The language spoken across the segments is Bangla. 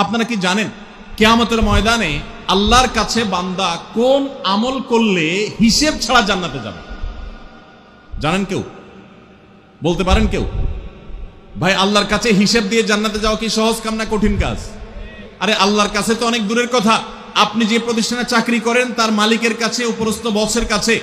আপনারা কি জানেন কিয়ামতের ময়দানে আল্লাহর কাছে বান্দা কোন আমল করলে হিসেব ছাড়া জান্নাতে যাবে? জানেন কেউ? বলতে পারেন কেউ? ভাই, আল্লাহর কাছে হিসেব দিয়ে জান্নাতে যাওয়া কি সহজ কাম না কঠিন কাজ? আরে আল্লাহর কাছে তো অনেক দূরের কথা। আপনি যে প্রতিষ্ঠানে চাকরি করেন তার মালিকের কাছে, উপরস্থ বসের কাছে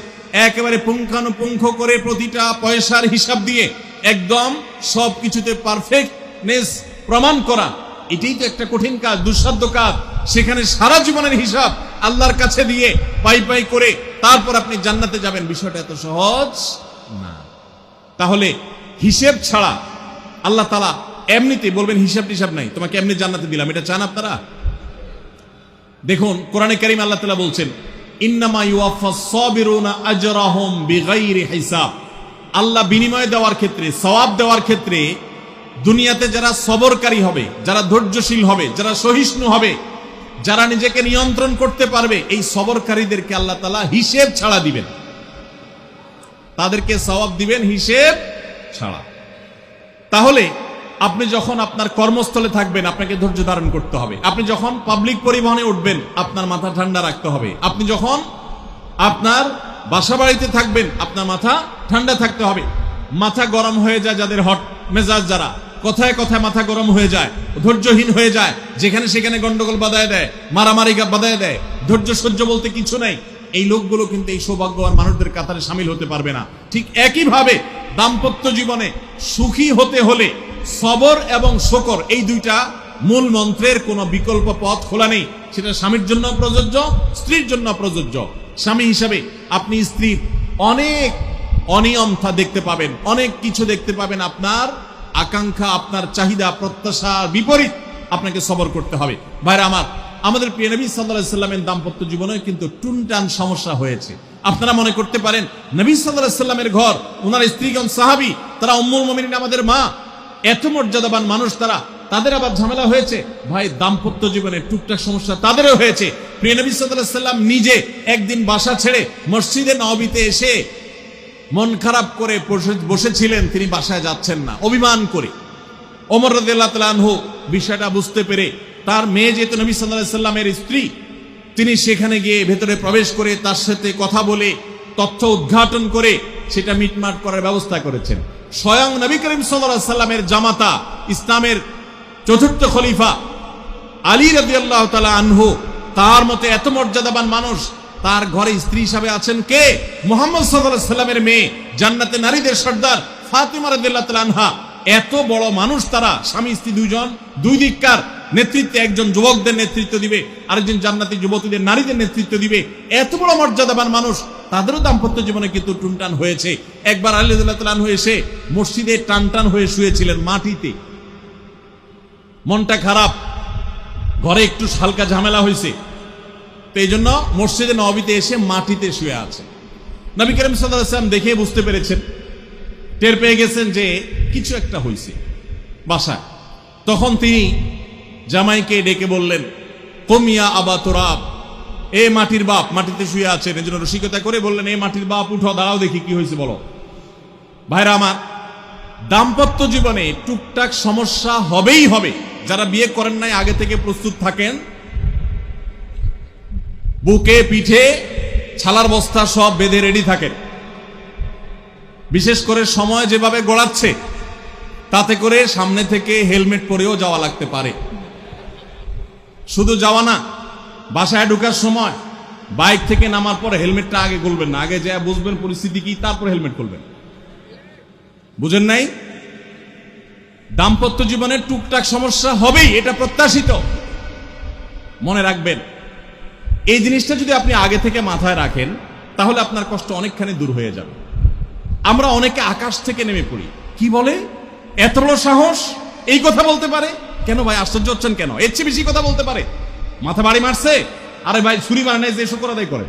একেবারে পুঙ্খানুপুঙ্খ করে প্রতিটা পয়সার হিসাব দিয়ে একদম সবকিছুতে পারফেক্টনেস প্রমাণ করা, এটাই তো একটা কঠিন কাজ, দুঃসাধ্য কাজ। সেখানে সারা জীবনের হিসাব আল্লাহর কাছে দিয়ে পাই পাই করে তারপর আপনি জান্নাতে যাবেন, বিষয়টা এত সহজ না। তাহলে হিসেব ছাড়া আল্লাহ তাআলা এমনিতেই বলবেন হিসাব টিসাব নাই, তোমাকে এমনি জান্নাতে দিলাম। এটা চান আপনারা? দেখুন কোরআনে কারীম আল্লাহ তাআলা বলছেন, ইন্নামা ইউওয়াফাস সাবিরুনা আজরাহুম বিগাইরি হিসাব। আল্লাহ বিনিময় দেওয়ার ক্ষেত্রে, সওয়াব দেওয়ার ক্ষেত্রে দুনিয়াতে যারা সবরকারী হবে, যারা ধৈর্যশীল হবে, যারা সহিষ্ণু হবে, যারা নিজেকে নিয়ন্ত্রণ করতে পারবে, এই সবরকারীদেরকে আল্লাহ তাআলা হিসেব ছাড়া দিবেন, তাদেরকে সওয়াব দিবেন হিসেব ছাড়া। তাহলে আপনি যখন আপনার কর্মস্থলে থাকবেন আপনাকে ধৈর্য ধারণ করতে হবে। আপনি যখন পাবলিক পরিবহনে উঠবেন আপনার মাথা ঠান্ডা রাখতে হবে। আপনি যখন আপনার বাসা বাড়িতে থাকবেন আপনার মাথা ঠান্ডা থাকতে হবে। মাথা গরম হয়ে যায় যাদের, হট মেজাজ যারা, কথায় কথায় মাথা গরম হয়ে যায়, ধৈর্যহীন হয়ে যায়, যেখানে সেখানে গন্ডগোল বাধায় দেয়, মারামারি বাধায় দেয়, ধৈর্য সহ্য বলতে কিছু নাই, এই লোকগুলো কিন্তু এই সৌভাগ্যবান মানুষদের কাতারে শামিল হতে পারবে না। ঠিক একইভাবে দাম্পত্য জীবনে সুখী হতে হলে সবর এবং শকর, এই দুইটা মূল মন্ত্রের কোনো বিকল্প পথ খোলা নেই। সেটা স্বামীর জন্য প্রযোজ্য, স্ত্রীর জন্য প্রযোজ্য। স্বামী হিসাবে আপনি স্ত্রীর অনেক অনিয়মতা দেখতে পাবেন, অনেক কিছু দেখতে পাবেন, আপনার আকাঙ্ক্ষা, আপনার চাহিদা, প্রত্যাশার বিপরীত আপনাকে সবর করতে হবে। ভাইরা আমার, আমাদের প্রিয় নবী সাল্লাল্লাহু আলাইহি সাল্লামের দাম্পত্য জীবনে কিন্তু টুনটান সমস্যা হয়েছে। আপনারা মনে করতে পারেন নবী সাল্লাল্লাহু আলাইহি সাল্লামের ঘর, ওনার স্ত্রীগণ সাহাবী, তারা উম্মুল মুমিনিন, আমাদের মা, এত মর্যাদাবান মানুষ তারা, তাদের আবার ঝামেলা হয়েছে। ভাই, দাম্পত্য জীবনে টুকটাক সমস্যা তাদেরও হয়েছে। প্রিয় নবী সাল্লাল্লাহু আলাইহি সাল্লাম নিজে একদিন বাসা ছেড়ে মসজিদে নববীতে এসে মন খারাপ করে বসেছিলেন, তিনি বাসায় যাচ্ছেন না, অভিমান করে। ওমর রাদিয়াল্লাহু তাআলা আনহু বিষয়টা বুঝতে পেরে, তার মেয়ে যেহেতু নবী সাল্লাল্লাহু আলাইহি সাল্লামের স্ত্রী, তিনি সেখানে গিয়ে ভেতরে প্রবেশ করে তার সাথে কথা বলে তথ্য উদ্ঘাটন করে সেটা মিটমাট করার ব্যবস্থা করেছেন। স্বয়ং নবী করিম সাল্লাল্লাহু আলাইহি সাল্লামের জামাতা, ইসলামের চতুর্থ খলিফা আলী রাদিয়াল্লাহু তাআলা আনহু, তার মতে এত মর্যাদাবান মানুষ, তার ঘরে স্ত্রী হিসাবে আছেন কে? মুহাম্মদ সাল্লাল্লাহু আলাইহি সাল্লামের মেয়ে, জান্নাতে নারীদের সর্দার ফাতিমা রাদিয়াল্লাহু তাআলা আনহা। এত বড় মানুষ তারা, স্বামী স্ত্রী দুইজন, দুই দিককার নেতৃত্বে, একজন যুবকদের নেতৃত্ব দিবে, আরেকজন জান্নাতি যুবতীদের, নারীদের নেতৃত্ব দিবে। এত বড় মর্যাদাবান মানুষ, তাদেরও দাম্পত্য জীবনে কিন্তু টুনটান হয়েছে। একবার আলী রাদিয়াল্লাহু তাআলা আনহু এসে মসজিদে টানটান হয়ে শুয়েছিলেন মাটিতে, মনটা খারাপ, ঘরে একটু হালকা ঝামেলা হয়েছে, তো এই জন্য মসজিদে নববীতে এসে মাটিতে শুয়ে আছে। নবী করিম সাল্লাল্লাহু আলাইহি ওয়াসাল্লাম দেখে বুঝতে পেরেছেন, টের পেয়ে গেছেন যে কিছু একটা হয়েছে বাসায়। তখন তিনি জামাইকে ডেকে বললেন, কুমিয়া আবা তুরাব, এ মাটির বাপ, মাটিতে শুয়ে আছেন, এজন্য রসিকতা করে বললেন, এ মাটির বাপ, উঠো, দাঁড়াও, দেখি কি হয়েছে বলো। ভাইরা আমার, দাম্পত্য জীবনে টুকটাক সমস্যা হবেই হবে। যারা বিয়ে করেন নাই আগে থেকে প্রস্তুত থাকেন, বুকে পিঠে ছালার বস্তা সব বেঁধে রেডি থাকেন। বিশেষ করে সময় যেভাবে গড়াচ্ছে, তাতে করে সামনে থেকে হেলমেট পরেও যাওয়া লাগতে পারে। শুধু যাওয়া না, বাসায় ঢোকার সময় বাইক থেকে নামার পর হেলমেটটা আগে খুলবেন না, আগে যা বুঝবেন পরিস্থিতি কি, তারপর হেলমেট খুলবেন। বুঝেন নাই? দাম্পত্য জীবনে টুকটাক সমস্যা হবেই, এটা প্রত্যাশিত। মনে রাখবেন, এই জিনিসটা যদি আপনি আগে থেকে মাথায় রাখেন তাহলে আপনার কষ্ট অনেকখানি দূর হয়ে যাবে। আমরা অনেকে আকাশ থেকে নেমে পড়ি, কি বলে, এত বড় সাহস, এই কথা বলতে পারে কেন? ভাই আশ্চর্য হচ্ছেন কেন? এর চেয়ে বেশি কথা বলতে পারে, মাথা বাড়ি মারছে, আরে ভাই ছুরি মারে নাই যে শুকর আদায় করে।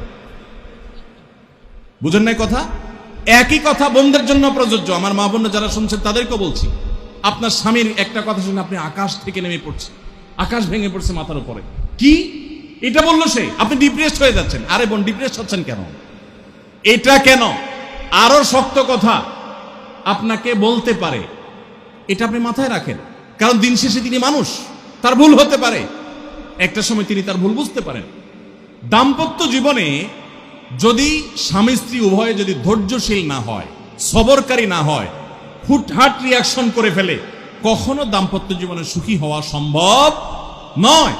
বুঝেন নাই কথা? একই কথা বোনদের জন্য প্রযোজ্য। আমার মা বোন যারা শুনছেন তাদেরকে বলছি, আপনার স্বামীর একটা কথা শুনে আপনি আকাশ থেকে নেমে পড়ছেন, আকাশ ভেঙে পড়ছে মাথার উপরে, কি এটা বললো সে, আপনি ডিপ্রেসড হয়ে যাচ্ছেন। আরে বোন, ডিপ্রেসড হচ্ছেন কেন? এটা কেন? আরো শক্ত কথা আপনাকে বলতে পারে, এটা আপনি মাথায় রাখেন, কারণ দিন শেষে তিনি মানুষ, তার ভুল হতে পারে, একটা সময় তিনি তার ভুল বুঝতে পারেন। দাম্পত্য জীবনে যদি স্বামী স্ত্রী উভয়ে যদি ধৈর্যশীল না হয়, সবরকারী না হয়, হুটহাট রিয়াকশন করে ফেলে, কখনো দাম্পত্য জীবনে সুখী হওয়া সম্ভব নয়।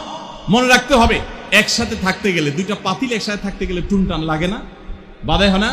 মনে রাখতে হবে, একসাথে থাকতে গেলে, দুইটা পাতিল একসাথে থাকতে গেলে টুনটান লাগে না, বাধে হয় না?